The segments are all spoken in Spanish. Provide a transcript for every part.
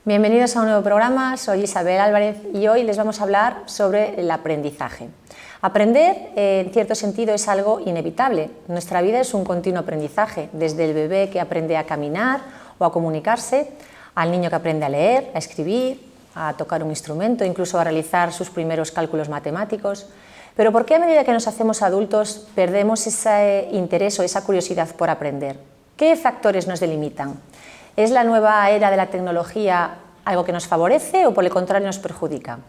Bienvenidos a un nuevo programa, soy Isabel Álvarez y hoy les vamos a hablar sobre el aprendizaje. Aprender, en cierto sentido, es algo inevitable. Nuestra vida es un continuo aprendizaje, desde el bebé que aprende a caminar o a comunicarse, al niño que aprende a leer, a escribir, a tocar un instrumento, incluso a realizar sus primeros cálculos matemáticos. Pero ¿por qué a medida que nos hacemos adultos perdemos ese interés o esa curiosidad por aprender? ¿Qué factores nos delimitan? ¿Es la nueva era de la tecnología algo que nos favorece o por el contrario nos perjudica?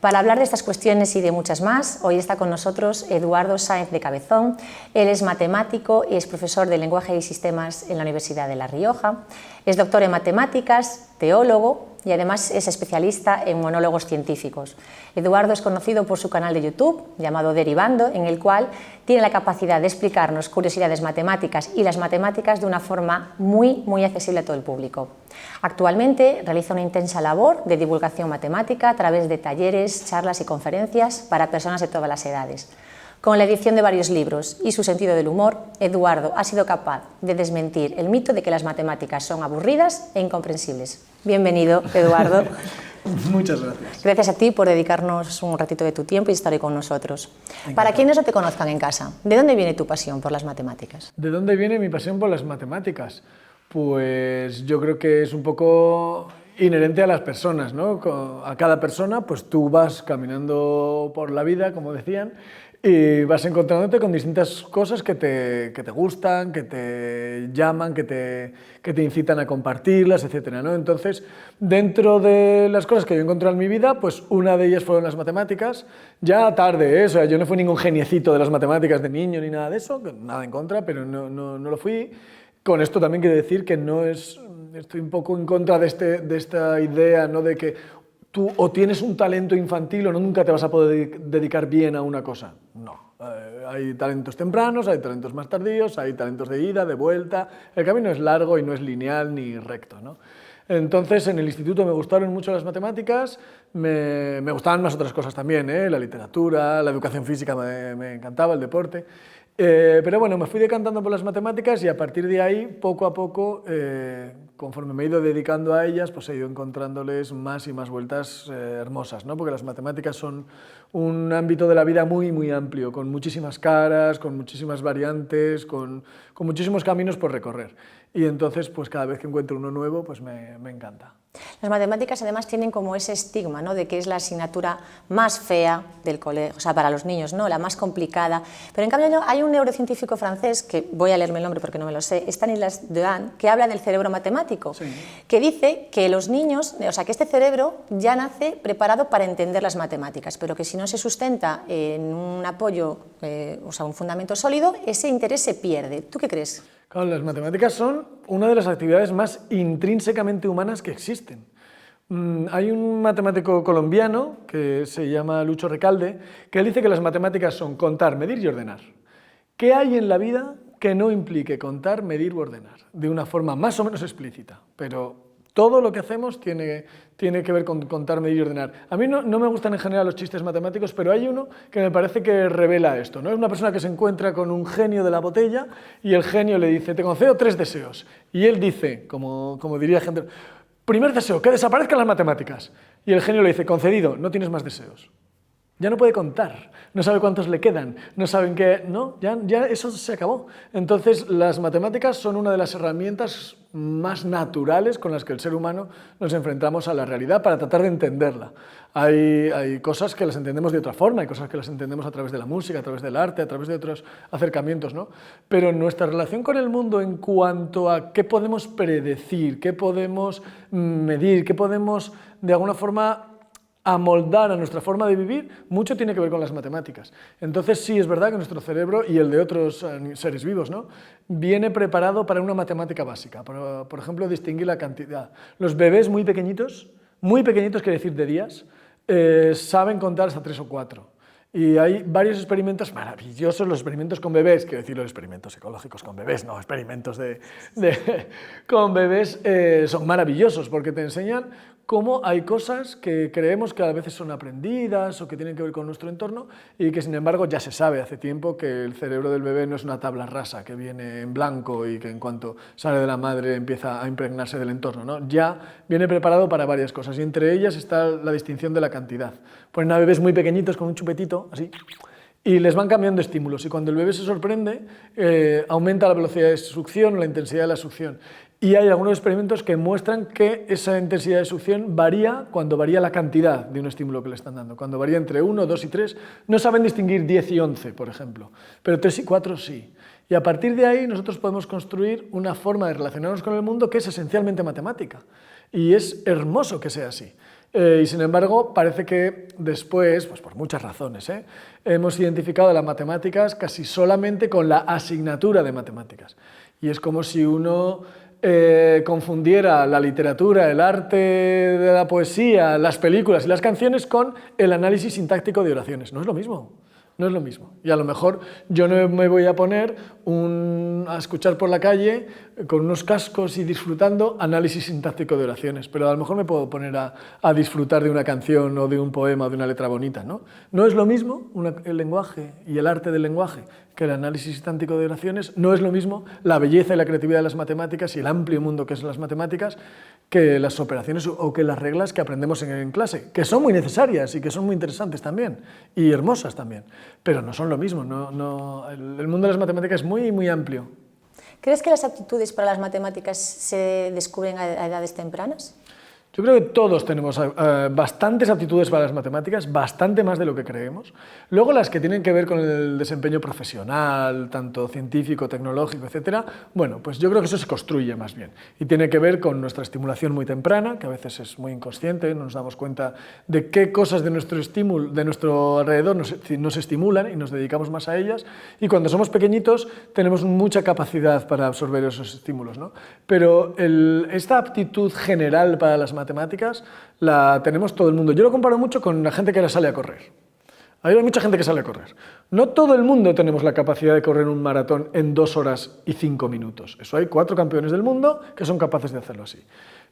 Para hablar de estas cuestiones y de muchas más, hoy está con nosotros Eduardo Sáenz de Cabezón. Él es matemático y es profesor de lenguaje y sistemas en la Universidad de La Rioja. Es doctor en matemáticas, teólogo y además es especialista en monólogos científicos. Eduardo es conocido por su canal de YouTube llamado Derivando, en el cual tiene la capacidad de explicarnos curiosidades matemáticas y las matemáticas de una forma muy accesible a todo el público. Actualmente realiza una intensa labor de divulgación matemática a través de talleres, charlas y conferencias para personas de todas las edades. Con la edición de varios libros y su sentido del humor, Eduardo ha sido capaz de desmentir el mito de que las matemáticas son aburridas e incomprensibles. Bienvenido, Eduardo. Muchas gracias. Gracias a ti por dedicarnos un ratito de tu tiempo y estar hoy con nosotros. Para quienes no te conozcan en casa, ¿de dónde viene tu pasión por las matemáticas? ¿De dónde viene mi pasión por las matemáticas? Pues yo creo que es un poco inherente a las personas, ¿no? A cada persona, pues tú vas caminando por la vida, como decían, y vas encontrándote con distintas cosas que te gustan, que te llaman, que te incitan a compartirlas, etcétera, ¿no? Entonces, dentro de las cosas que yo he encontrado en mi vida, pues una de ellas fueron las matemáticas. Ya tarde, ¿eh? O sea, yo no fui ningún geniecito de las matemáticas de niño ni nada de eso, nada en contra, pero no lo fui. Con esto también quiero decir que estoy un poco en contra de esta idea, ¿no? De que tú o tienes un talento infantil o nunca te vas a poder dedicar bien a una cosa. No. Hay talentos tempranos, hay talentos más tardíos, hay talentos de ida, de vuelta. El camino es largo y no es lineal ni recto, ¿no? Entonces, en el instituto me gustaron mucho las matemáticas, me gustaban más otras cosas también, ¿eh? La literatura, la educación física me encantaba, el deporte. Pero bueno, me fui decantando por las matemáticas y a partir de ahí, poco a poco, conforme me he ido dedicando a ellas, pues he ido encontrándoles más y más vueltas hermosas, ¿no? Porque las matemáticas son un ámbito de la vida muy amplio, con muchísimas caras, con muchísimas variantes, con muchísimos caminos por recorrer. Y entonces, pues cada vez que encuentro uno nuevo, pues me encanta. Las matemáticas además tienen como ese estigma, ¿no? De que es la asignatura más fea del colegio, o sea, para los niños, ¿no? La más complicada. Pero en cambio hay un neurocientífico francés, que voy a leerme el nombre porque no me lo sé, Stanislas Dehaene, que habla del cerebro matemático, sí, que dice que los niños, o sea, que este cerebro ya nace preparado para entender las matemáticas, pero que si no se sustenta en un apoyo, o sea, un fundamento sólido, ese interés se pierde. ¿Tú qué crees? Claro, las matemáticas son una de las actividades más intrínsecamente humanas que existen. Hay un matemático colombiano que se llama Lucho Recalde, que él dice que las matemáticas son contar, medir y ordenar. ¿Qué hay en la vida que no implique contar, medir u ordenar? De una forma más o menos explícita, pero todo lo que hacemos tiene que ver con contar, medir y ordenar. A mí no me gustan en general los chistes matemáticos, pero hay uno que me parece que revela esto, ¿no? Es una persona que se encuentra con un genio de la botella y el genio le dice, te concedo 3 deseos. Y él dice, como diría gente, primer deseo, que desaparezcan las matemáticas. Y el genio le dice, concedido, no tienes más deseos. Ya no puede contar, no sabe cuántos le quedan, no saben qué, no, ya eso se acabó. Entonces, las matemáticas son una de las herramientas más naturales con las que el ser humano nos enfrentamos a la realidad para tratar de entenderla. Hay cosas que las entendemos de otra forma, hay cosas que las entendemos a través de la música, a través del arte, a través de otros acercamientos, ¿no? Pero nuestra relación con el mundo en cuanto a qué podemos predecir, qué podemos medir, qué podemos, de alguna forma, amoldar a nuestra forma de vivir, mucho tiene que ver con las matemáticas. Entonces sí es verdad que nuestro cerebro y el de otros seres vivos, ¿no? Viene preparado para una matemática básica, por ejemplo, distinguir la cantidad. Los bebés muy pequeñitos quiere decir de días, saben contar hasta 3 o 4. Y hay varios experimentos maravillosos, los experimentos con bebés, quiero decir los experimentos ecológicos con bebés, no, experimentos con bebés son maravillosos porque te enseñan cómo hay cosas que creemos que a veces son aprendidas o que tienen que ver con nuestro entorno y que sin embargo ya se sabe hace tiempo que el cerebro del bebé no es una tabla rasa que viene en blanco y que en cuanto sale de la madre empieza a impregnarse del entorno, ¿no? Ya viene preparado para varias cosas y entre ellas está la distinción de la cantidad. Ponen a bebés muy pequeñitos con un chupetito, así, y les van cambiando estímulos y cuando el bebé se sorprende aumenta la velocidad de succión o la intensidad de la succión. Y hay algunos experimentos que muestran que esa intensidad de succión varía cuando varía la cantidad de un estímulo que le están dando. Cuando varía entre 1, 2 y 3, no saben distinguir 10 y 11, por ejemplo, pero 3 y 4 sí. Y a partir de ahí nosotros podemos construir una forma de relacionarnos con el mundo que es esencialmente matemática. Y es hermoso que sea así. Y sin embargo, parece que después, pues por muchas razones, hemos identificado las matemáticas casi solamente con la asignatura de matemáticas. Y es como si uno confundiera la literatura, el arte de la poesía, las películas y las canciones con el análisis sintáctico de oraciones. No es lo mismo. No es lo mismo. Y a lo mejor yo no me voy a poner a escuchar por la calle con unos cascos y disfrutando análisis sintáctico de oraciones, pero a lo mejor me puedo poner a disfrutar de una canción o de un poema o de una letra bonita, ¿no? No es lo mismo el lenguaje y el arte del lenguaje que el análisis sintáctico de oraciones, no es lo mismo la belleza y la creatividad de las matemáticas y el amplio mundo que son las matemáticas que las operaciones o que las reglas que aprendemos en clase, que son muy necesarias y que son muy interesantes también y hermosas también, pero no son lo mismo. El mundo de las matemáticas es muy, muy amplio. ¿Crees que las aptitudes para las matemáticas se descubren a edades tempranas? Yo creo que todos tenemos bastantes aptitudes para las matemáticas, bastante más de lo que creemos. Luego las que tienen que ver con el desempeño profesional, tanto científico, tecnológico, etcétera, bueno, pues yo creo que eso se construye más bien. Y tiene que ver con nuestra estimulación muy temprana, que a veces es muy inconsciente, no nos damos cuenta de qué cosas de nuestro estímulo, de nuestro alrededor nos estimulan y nos dedicamos más a ellas. Y cuando somos pequeñitos tenemos mucha capacidad para absorber esos estímulos, ¿no? Pero esta aptitud general para las matemáticas la tenemos todo el mundo. Yo lo comparo mucho con la gente que ahora sale a correr. Hay mucha gente que sale a correr. No todo el mundo tenemos la capacidad de correr un maratón en 2 horas y 5 minutos. Eso hay 4 campeones del mundo que son capaces de hacerlo así.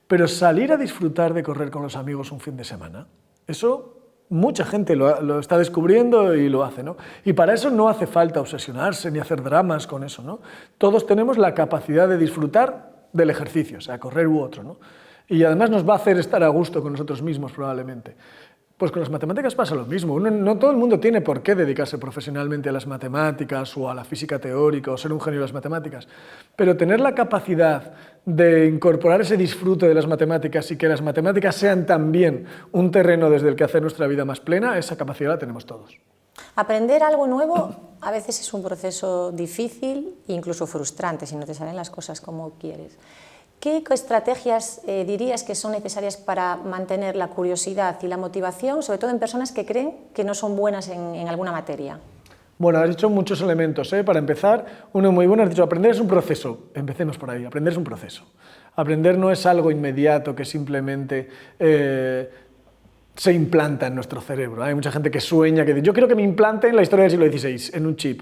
Pero salir a disfrutar de correr con los amigos un fin de semana, eso mucha gente lo está descubriendo y lo hace, ¿no? Y para eso no hace falta obsesionarse ni hacer dramas con eso, ¿no? Todos tenemos la capacidad de disfrutar del ejercicio, sea correr u otro, ¿no? Y además nos va a hacer estar a gusto con nosotros mismos probablemente. Pues con las matemáticas pasa lo mismo. No todo el mundo tiene por qué dedicarse profesionalmente a las matemáticas o a la física teórica o ser un genio de las matemáticas, pero tener la capacidad de incorporar ese disfrute de las matemáticas y que las matemáticas sean también un terreno desde el que hacer nuestra vida más plena, esa capacidad la tenemos todos. Aprender algo nuevo a veces es un proceso difícil e incluso frustrante si no te salen las cosas como quieres. ¿Qué estrategias dirías que son necesarias para mantener la curiosidad y la motivación, sobre todo en personas que creen que no son buenas en alguna materia? Bueno, has dicho muchos elementos, ¿eh? Para empezar, uno muy bueno, has dicho, aprender es un proceso. Empecemos por ahí, aprender es un proceso. Aprender no es algo inmediato que simplemente se implanta en nuestro cerebro. Hay mucha gente que sueña, que dice, yo quiero que me implanten la historia del siglo XVI en un chip.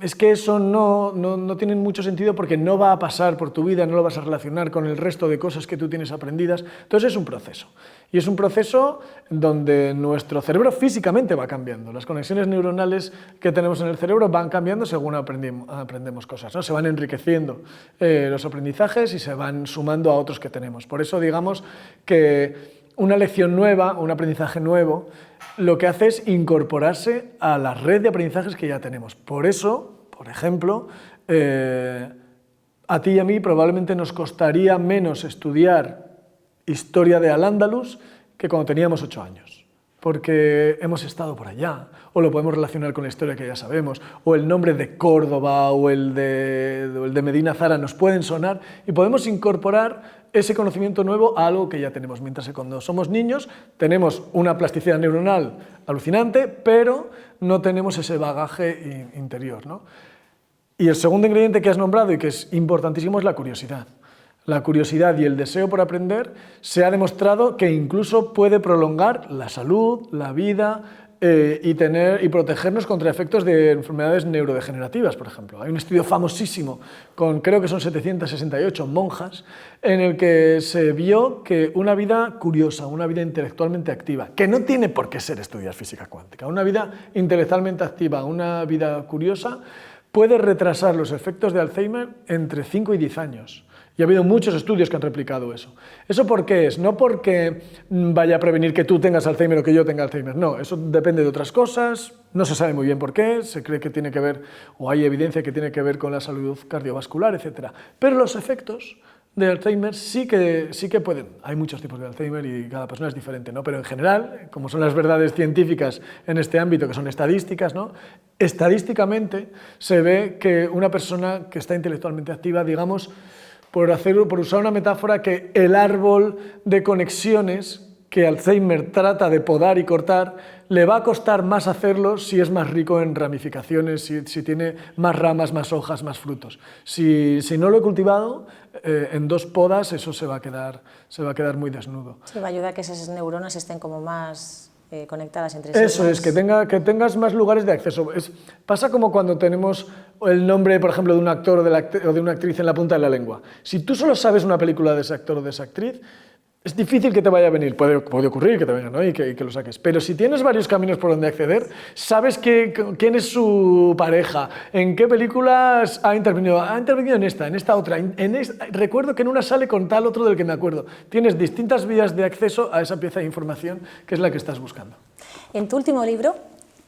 Es que eso no tiene mucho sentido porque no va a pasar por tu vida, no lo vas a relacionar con el resto de cosas que tú tienes aprendidas. Entonces es un proceso. Y es un proceso donde nuestro cerebro físicamente va cambiando. Las conexiones neuronales que tenemos en el cerebro van cambiando según aprendemos cosas, ¿no? Se van enriqueciendo los aprendizajes y se van sumando a otros que tenemos. Por eso digamos que una lección nueva, un aprendizaje nuevo, lo que hace es incorporarse a la red de aprendizajes que ya tenemos. Por eso, por ejemplo, a ti y a mí probablemente nos costaría menos estudiar historia de Al-Ándalus que cuando teníamos 8 años, porque hemos estado por allá, o lo podemos relacionar con la historia que ya sabemos, o el nombre de Córdoba o el de Medina Zara nos pueden sonar y podemos incorporar ese conocimiento nuevo a algo que ya tenemos, mientras que cuando somos niños tenemos una plasticidad neuronal alucinante, pero no tenemos ese bagaje interior, ¿no? Y el segundo ingrediente que has nombrado y que es importantísimo es la curiosidad. La curiosidad y el deseo por aprender se ha demostrado que incluso puede prolongar la salud, la vida, y protegernos contra efectos de enfermedades neurodegenerativas, por ejemplo. Hay un estudio famosísimo con, creo que son 768 monjas, en el que se vio que una vida curiosa, una vida intelectualmente activa, que no tiene por qué ser estudiar física cuántica, una vida intelectualmente activa, una vida curiosa, puede retrasar los efectos de Alzheimer entre 5 y 10 años. Y ha habido muchos estudios que han replicado eso. ¿Eso por qué es? No porque vaya a prevenir que tú tengas Alzheimer o que yo tenga Alzheimer, no, eso depende de otras cosas, no se sabe muy bien por qué, se cree que tiene que ver, o hay evidencia que tiene que ver con la salud cardiovascular, etc. Pero los efectos de Alzheimer sí que pueden. Hay muchos tipos de Alzheimer y cada persona es diferente, ¿no? Pero en general, como son las verdades científicas en este ámbito, que son estadísticas, ¿no? Estadísticamente se ve que una persona que está intelectualmente activa, digamos, por usar una metáfora, que el árbol de conexiones que Alzheimer trata de podar y cortar, le va a costar más hacerlo si es más rico en ramificaciones, si tiene más ramas, más hojas, más frutos. Si no lo he cultivado, en 2 podas eso se va a quedar muy desnudo. Sí, va a ayudar a que esas neuronas estén como más conectadas entre sí. Eso es, que tengas más lugares de acceso. Pasa como cuando tenemos el nombre, por ejemplo, de un actor o de una actriz en la punta de la lengua. Si tú solo sabes una película de ese actor o de esa actriz, es difícil que te vaya a venir, puede ocurrir que te venga, ¿no? y que lo saques. Pero si tienes varios caminos por donde acceder, sabes quién es su pareja, en qué películas ha intervenido en esta otra. Recuerdo que en una sale con tal otro del que me acuerdo. Tienes distintas vías de acceso a esa pieza de información que es la que estás buscando. En tu último libro,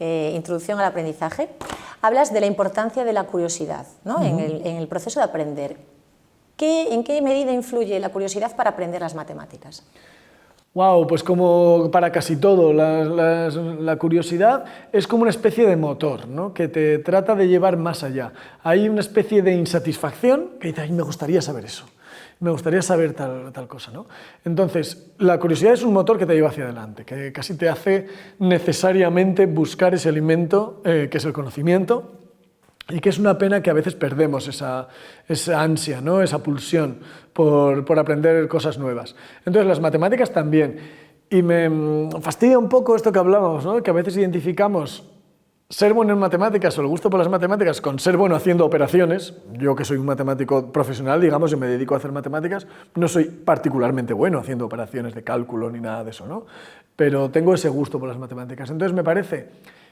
Introducción al aprendizaje, hablas de la importancia de la curiosidad, ¿no? en el proceso de aprender. ¿En qué medida influye la curiosidad para aprender las matemáticas? Wow, pues como para casi todo, la curiosidad es como una especie de motor, ¿no? Que te trata de llevar más allá. Hay una especie de insatisfacción que dice, ay, me gustaría saber eso, me gustaría saber tal cosa, ¿no? Entonces, la curiosidad es un motor que te lleva hacia adelante, que casi te hace necesariamente buscar ese alimento que es el conocimiento. Y que es una pena que a veces perdemos esa ansia, ¿no? Esa pulsión por aprender cosas nuevas. Entonces las matemáticas también. Y me fastidia un poco esto que hablábamos, ¿no? Que a veces identificamos ser bueno en matemáticas o el gusto por las matemáticas con ser bueno haciendo operaciones. Yo, que soy un matemático profesional, digamos, yo me dedico a hacer matemáticas, no soy particularmente bueno haciendo operaciones de cálculo ni nada de eso, ¿no? Pero tengo ese gusto por las matemáticas. Entonces me parece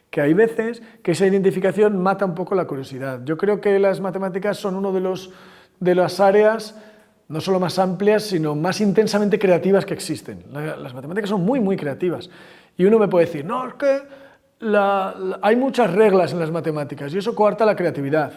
que hay veces que esa identificación mata un poco la curiosidad. Yo creo que las matemáticas son uno de las áreas no solo más amplias, sino más intensamente creativas que existen. Las matemáticas son muy, muy creativas. Y uno me puede decir, no, es que hay muchas reglas en las matemáticas y eso coarta la creatividad.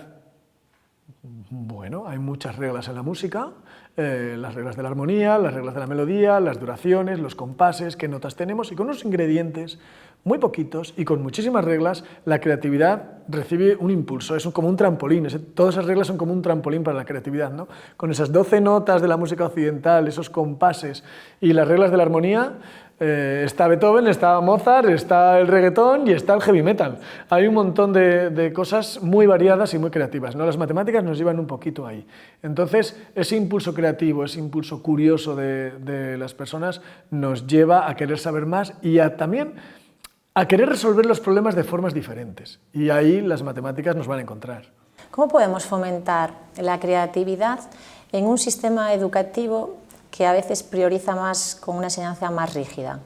Bueno, hay muchas reglas en la música, las reglas de la armonía, las reglas de la melodía, las duraciones, los compases, qué notas tenemos, y con unos ingredientes muy poquitos y con muchísimas reglas, la creatividad recibe un impulso, es como un trampolín, todas esas reglas son como un trampolín para la creatividad, ¿no? Con esas 12 notas de la música occidental, esos compases y las reglas de la armonía, está Beethoven, está Mozart, está el reggaetón y está el heavy metal. Hay un montón de cosas muy variadas y muy creativas, ¿no? Las matemáticas nos llevan un poquito ahí. Entonces, ese impulso creativo, ese impulso curioso de las personas nos lleva a querer saber más y también a querer resolver los problemas de formas diferentes. Y ahí las matemáticas nos van a encontrar. ¿Cómo podemos fomentar la creatividad en un sistema educativo que a veces prioriza más con una enseñanza más rígida?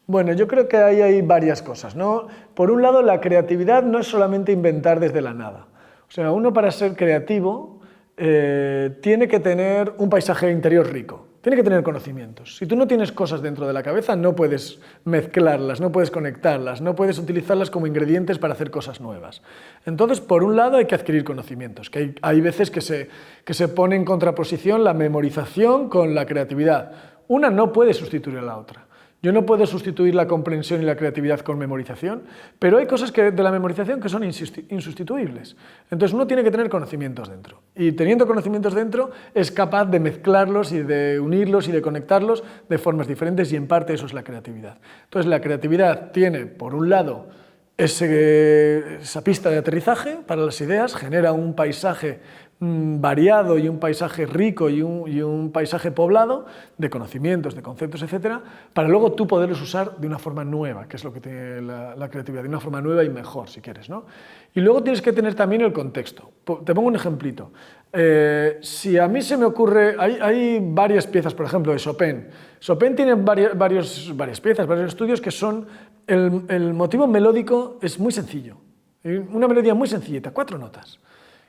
Bueno, yo creo que ahí hay varias cosas, ¿no? Por un lado, la creatividad no es solamente inventar desde la nada. O sea, uno para ser creativo tiene que tener un paisaje interior rico, tiene que tener conocimientos. Si tú no tienes cosas dentro de la cabeza, no puedes mezclarlas, no puedes conectarlas, no puedes utilizarlas como ingredientes para hacer cosas nuevas. Entonces, por un lado, hay que adquirir conocimientos, que hay veces que se pone en contraposición la memorización con la creatividad. Una no puede sustituir a la otra. Yo no puedo sustituir la comprensión y la creatividad con memorización, pero hay cosas de la memorización que son insustituibles. Entonces uno tiene que tener conocimientos dentro. Y teniendo conocimientos dentro es capaz de mezclarlos y de unirlos y de conectarlos de formas diferentes y en parte eso es la creatividad. Entonces la creatividad tiene, por un lado, esa pista de aterrizaje para las ideas, genera un paisaje variado y un paisaje rico y un paisaje poblado de conocimientos, de conceptos, etcétera, para luego tú poderlos usar de una forma nueva, que es lo que tiene la creatividad, de una forma nueva y mejor, si quieres, ¿no? Y luego tienes que tener también el contexto. Te pongo un ejemplito. Si a mí se me ocurre, hay varias piezas, por ejemplo, de Chopin. Chopin tiene varias piezas, varios estudios que son, el motivo melódico es muy sencillo, una melodía muy sencillita, 4 notas,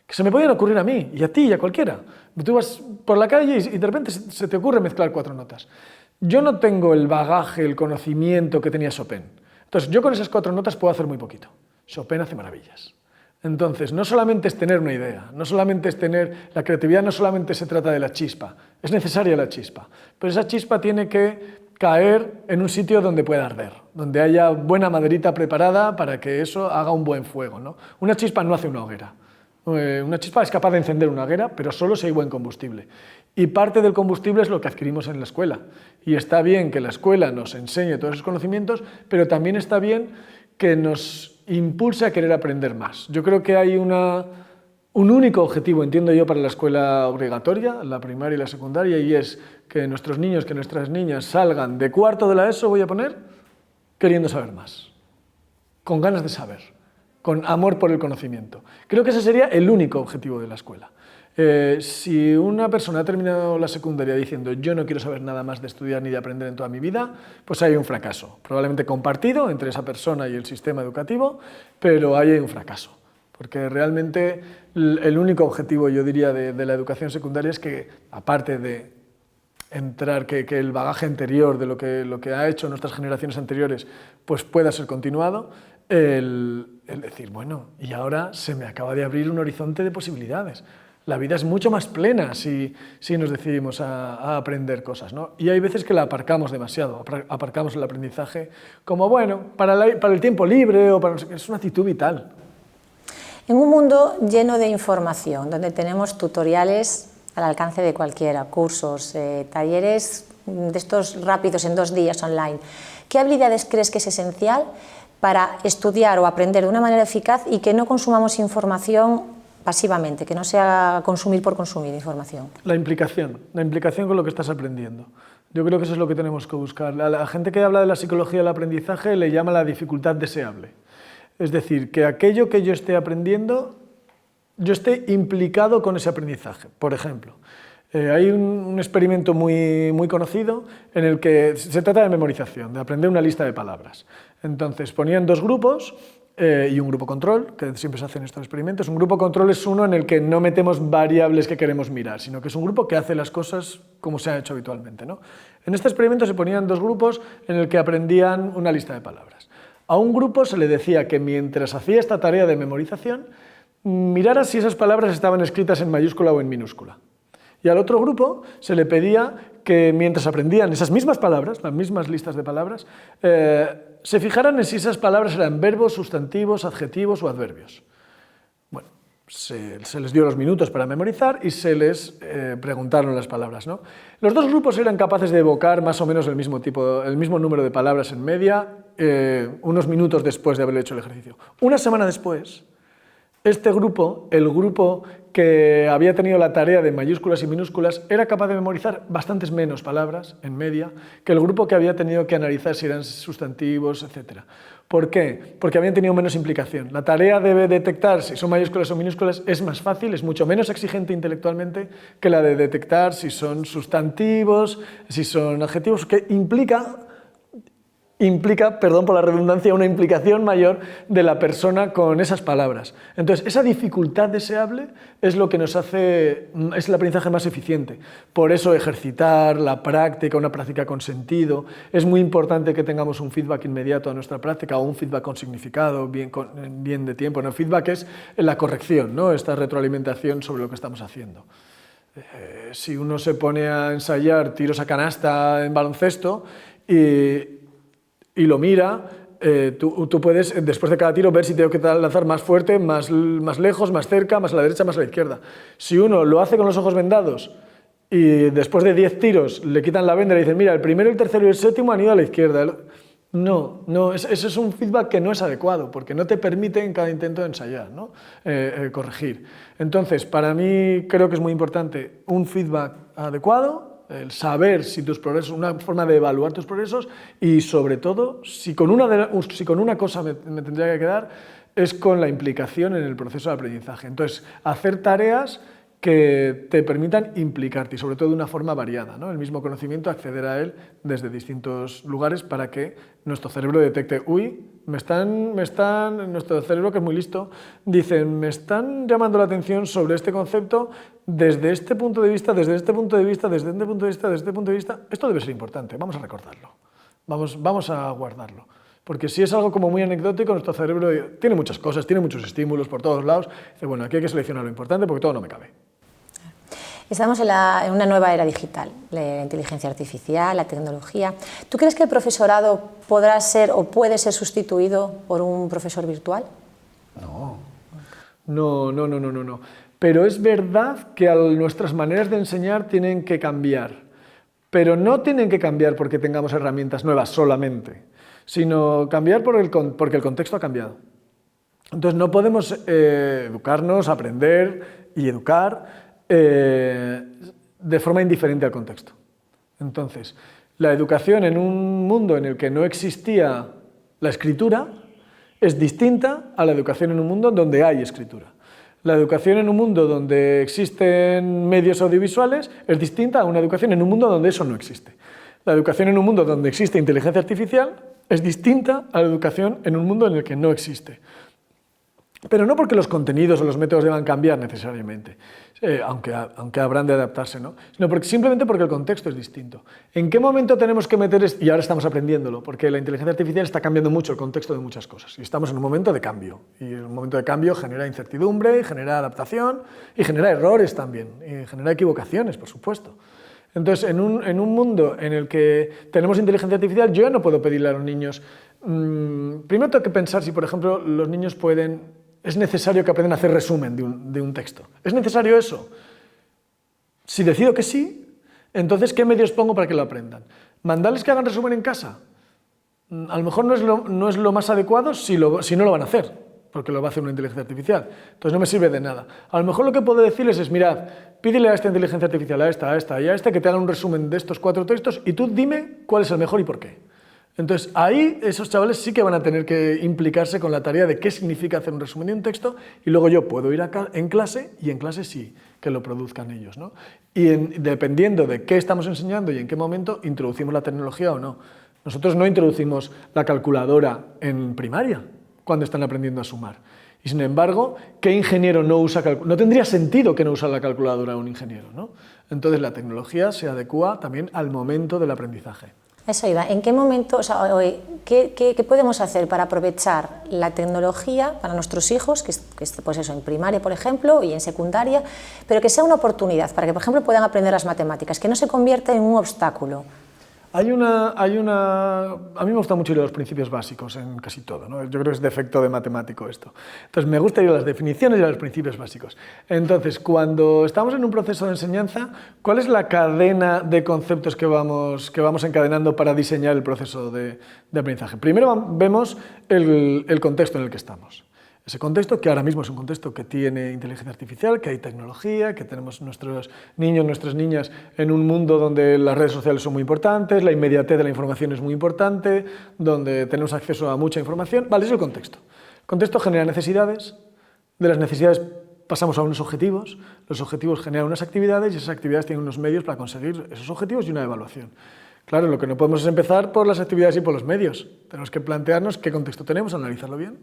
que se me podían ocurrir a mí, y a ti, y a cualquiera. Tú vas por la calle y de repente se te ocurre mezclar 4 notas. Yo no tengo el bagaje, el conocimiento que tenía Chopin. Entonces, yo con esas 4 notas puedo hacer muy poquito. Chopin hace maravillas. Entonces, no solamente es tener una idea, no solamente es tener... La creatividad no solamente se trata de la chispa, es necesaria la chispa, pero esa chispa tiene que caer en un sitio donde pueda arder, donde haya buena maderita preparada para que eso haga un buen fuego, ¿no? Una chispa no hace una hoguera. Una chispa es capaz de encender una hoguera, pero solo si hay buen combustible. Y parte del combustible es lo que adquirimos en la escuela. Y está bien que la escuela nos enseñe todos esos conocimientos, pero también está bien que nos impulse a querer aprender más. Yo creo que hay un único objetivo, entiendo yo, para la escuela obligatoria, la primaria y la secundaria, y es que nuestros niños, que nuestras niñas salgan de cuarto de la ESO, voy a poner, queriendo saber más, con ganas de saber, con amor por el conocimiento. Creo que ese sería el único objetivo de la escuela. Si una persona ha terminado la secundaria diciendo yo no quiero saber nada más de estudiar ni de aprender en toda mi vida, pues hay un fracaso, probablemente compartido entre esa persona y el sistema educativo, pero ahí hay un fracaso, porque realmente el único objetivo, yo diría, de la educación secundaria es que, aparte de entrar, que el bagaje anterior de lo que ha hecho nuestras generaciones anteriores pues pueda ser continuado, el decir, bueno, y ahora se me acaba de abrir un horizonte de posibilidades. La vida es mucho más plena si nos decidimos a aprender cosas, ¿no? Y hay veces que la aparcamos demasiado, aparcamos el aprendizaje como, bueno, para el tiempo libre o para no sé qué, es una actitud vital. En un mundo lleno de información, donde tenemos tutoriales al alcance de cualquiera, cursos, talleres de estos rápidos en 2 días online, ¿qué habilidades crees que es esencial para estudiar o aprender de una manera eficaz y que no consumamos información pasivamente, que no sea consumir por consumir información? La implicación con lo que estás aprendiendo. Yo creo que eso es lo que tenemos que buscar. A la gente que habla de la psicología del aprendizaje le llama la dificultad deseable. Es decir, que aquello que yo esté aprendiendo, yo esté implicado con ese aprendizaje. Por ejemplo, hay un experimento muy conocido en el que se trata de memorización, de aprender una lista de palabras. Entonces ponían 2 grupos y un grupo control, que siempre se hacen estos experimentos. Un grupo control es uno en el que no metemos variables que queremos mirar, sino que es un grupo que hace las cosas como se ha hecho habitualmente, ¿no? En este experimento se ponían 2 grupos en el que aprendían una lista de palabras. A un grupo se le decía que mientras hacía esta tarea de memorización, mirara si esas palabras estaban escritas en mayúscula o en minúscula. Y al otro grupo se le pedía que mientras aprendían esas mismas palabras, las mismas listas de palabras, se fijaran en si esas palabras eran verbos, sustantivos, adjetivos o adverbios. Bueno, se les dio los minutos para memorizar y se les preguntaron las palabras, ¿no? Los 2 grupos eran capaces de evocar más o menos el mismo número de palabras en media, unos minutos después de haber hecho el ejercicio. Una semana después, este grupo, el grupo que había tenido la tarea de mayúsculas y minúsculas, era capaz de memorizar bastantes menos palabras, en media, que el grupo que había tenido que analizar si eran sustantivos, etc. ¿Por qué? Porque habían tenido menos implicación. La tarea de detectar si son mayúsculas o minúsculas es más fácil, es mucho menos exigente intelectualmente que la de detectar si son sustantivos, si son adjetivos, que implica, perdón por la redundancia, una implicación mayor de la persona con esas palabras. Entonces, esa dificultad deseable es lo que nos hace, es el aprendizaje más eficiente. Por eso ejercitar, la práctica, una práctica con sentido, es muy importante que tengamos un feedback inmediato a nuestra práctica o un feedback con significado, bien de tiempo. ¿No? El feedback es la corrección, ¿no? Esta retroalimentación sobre lo que estamos haciendo. Si uno se pone a ensayar tiros a canasta en baloncesto y lo mira, tú puedes, después de cada tiro, ver si tengo que lanzar más fuerte, más lejos, más cerca, más a la derecha, más a la izquierda. Si uno lo hace con los ojos vendados y después de 10 tiros le quitan la venda y le dicen, mira, el primero, el tercero y el séptimo han ido a la izquierda, No, ese es un feedback que no es adecuado, porque no te permite en cada intento ensayar, ¿no? Corregir. Entonces, para mí creo que es muy importante un feedback adecuado, el saber si tus progresos, una forma de evaluar tus progresos y sobre todo, si con una cosa me tendría que quedar, es con la implicación en el proceso de aprendizaje. Entonces, hacer tareas que te permitan implicarte y sobre todo de una forma variada, ¿no? El mismo conocimiento, acceder a él desde distintos lugares para que nuestro cerebro detecte, uy, nuestro cerebro, que es muy listo, dicen, me están llamando la atención sobre este concepto desde este punto de vista, desde este punto de vista, desde este punto de vista, desde este punto de vista. Esto debe ser importante, vamos a recordarlo, vamos a guardarlo. Porque si es algo como muy anecdótico, nuestro cerebro tiene muchas cosas, tiene muchos estímulos por todos lados, dice, bueno, aquí hay que seleccionar lo importante porque todo no me cabe. Estamos en una nueva era digital, la inteligencia artificial, la tecnología. ¿Tú crees que el profesorado podrá ser o puede ser sustituido por un profesor virtual? No. Pero es verdad que nuestras maneras de enseñar tienen que cambiar. Pero no tienen que cambiar porque tengamos herramientas nuevas solamente, sino cambiar porque el contexto ha cambiado. Entonces no podemos educarnos, aprender y educar de forma indiferente al contexto. Entonces, la educación en un mundo en el que no existía la escritura es distinta a la educación en un mundo donde hay escritura. La educación en un mundo donde existen medios audiovisuales es distinta a una educación en un mundo donde eso no existe. La educación en un mundo donde existe inteligencia artificial es distinta a la educación en un mundo en el que no existe. Pero no porque los contenidos o los métodos deban cambiar necesariamente, aunque habrán de adaptarse, ¿no? Sino simplemente porque el contexto es distinto. ¿En qué momento tenemos que meter esto? Y ahora estamos aprendiéndolo, porque la inteligencia artificial está cambiando mucho el contexto de muchas cosas. Y estamos en un momento de cambio. Y un momento de cambio genera incertidumbre, genera adaptación y genera errores también, y genera equivocaciones, por supuesto. Entonces, en un mundo en el que tenemos inteligencia artificial, yo ya no puedo pedirle a los niños... primero tengo que pensar si, por ejemplo, los niños es necesario que aprendan a hacer resumen de un texto. ¿Es necesario eso? Si decido que sí, entonces ¿qué medios pongo para que lo aprendan? ¿Mandarles que hagan resumen en casa? A lo mejor no es lo más adecuado si no lo van a hacer, porque lo va a hacer una inteligencia artificial. Entonces no me sirve de nada. A lo mejor lo que puedo decirles es, mirad, pídele a esta inteligencia artificial, a esta y a esta, que te hagan un resumen de estos 4 textos y tú dime cuál es el mejor y por qué. Entonces, ahí esos chavales sí que van a tener que implicarse con la tarea de qué significa hacer un resumen de un texto y luego yo puedo ir en clase y en clase sí que lo produzcan ellos, ¿no? Y dependiendo de qué estamos enseñando y en qué momento introducimos la tecnología o no. Nosotros no introducimos la calculadora en primaria cuando están aprendiendo a sumar. Y sin embargo, ¿qué ingeniero no usa calculadora? No tendría sentido que no usara la calculadora un ingeniero, ¿no? Entonces la tecnología se adecua también al momento del aprendizaje. Eso iba. ¿En qué momento, qué podemos hacer para aprovechar la tecnología para nuestros hijos, que pues eso, en primaria, por ejemplo, y en secundaria, pero que sea una oportunidad para que, por ejemplo, puedan aprender las matemáticas, que no se convierta en un obstáculo? A mí me gusta mucho ir a los principios básicos en casi todo, ¿no? Yo creo que es defecto de matemático esto. Entonces, me gusta ir a las definiciones y a los principios básicos. Entonces, cuando estamos en un proceso de enseñanza, ¿cuál es la cadena de conceptos que vamos encadenando para diseñar el proceso de aprendizaje? Primero vemos el contexto en el que estamos. Ese contexto, que ahora mismo es un contexto que tiene inteligencia artificial, que hay tecnología, que tenemos nuestros niños, nuestras niñas en un mundo donde las redes sociales son muy importantes, la inmediatez de la información es muy importante, donde tenemos acceso a mucha información. Vale, ese es el contexto. El contexto genera necesidades, de las necesidades pasamos a unos objetivos, los objetivos generan unas actividades y esas actividades tienen unos medios para conseguir esos objetivos y una evaluación. Claro, lo que no podemos es empezar por las actividades y por los medios. Tenemos que plantearnos qué contexto tenemos, analizarlo bien.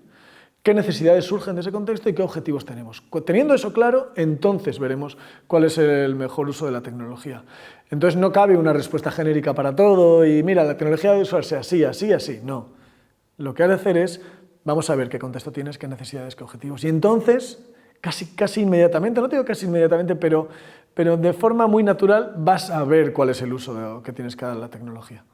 ¿Qué necesidades surgen de ese contexto y qué objetivos tenemos? Teniendo eso claro, entonces veremos cuál es el mejor uso de la tecnología. Entonces no cabe una respuesta genérica para todo y mira, la tecnología debe usarse así, así, así. No. Lo que hay que hacer es, vamos a ver qué contexto tienes, qué necesidades, qué objetivos. Y entonces, casi inmediatamente, no te digo casi inmediatamente, pero de forma muy natural vas a ver cuál es el uso que tienes que dar a la tecnología.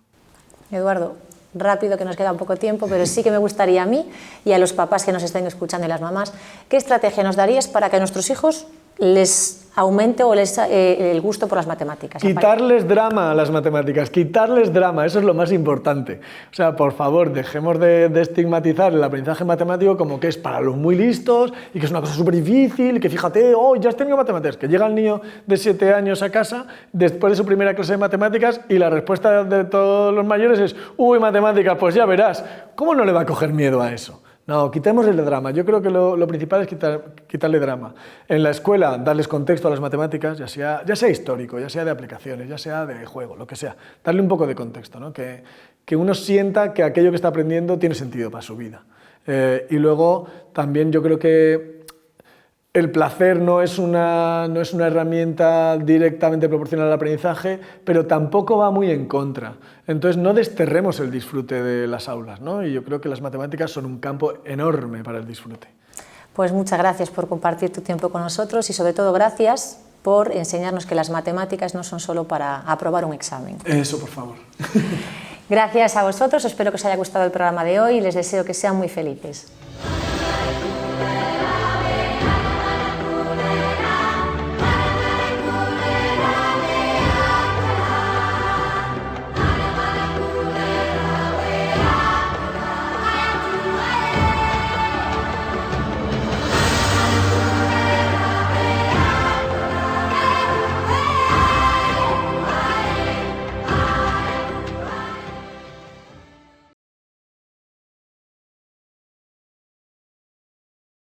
Eduardo, rápido, que nos queda un poco tiempo, pero sí que me gustaría a mí y a los papás que nos estén escuchando y las mamás, ¿qué estrategia nos darías para que nuestros hijos les aumente o el gusto por las matemáticas. Quitarles drama a las matemáticas, quitarles drama, eso es lo más importante. O sea, por favor, dejemos de estigmatizar el aprendizaje matemático como que es para los muy listos y que es una cosa súper difícil, que fíjate, oh, ya has tenido matemáticas, que llega el niño de 7 años a casa después de su primera clase de matemáticas y la respuesta de todos los mayores es, uy, matemáticas, pues ya verás. ¿Cómo no le va a coger miedo a eso? No, quitemos el drama. Yo creo que lo principal es quitarle drama. En la escuela, darles contexto a las matemáticas, ya sea histórico, ya sea de aplicaciones, ya sea de juego, lo que sea. Darle un poco de contexto, ¿no? Que uno sienta que aquello que está aprendiendo tiene sentido para su vida. Y luego, también yo creo que el placer no es una herramienta directamente proporcional al aprendizaje, pero tampoco va muy en contra. Entonces no desterremos el disfrute de las aulas, ¿no? Y yo creo que las matemáticas son un campo enorme para el disfrute. Pues muchas gracias por compartir tu tiempo con nosotros y sobre todo gracias por enseñarnos que las matemáticas no son solo para aprobar un examen. Eso, por favor. Gracias a vosotros, espero que os haya gustado el programa de hoy y les deseo que sean muy felices.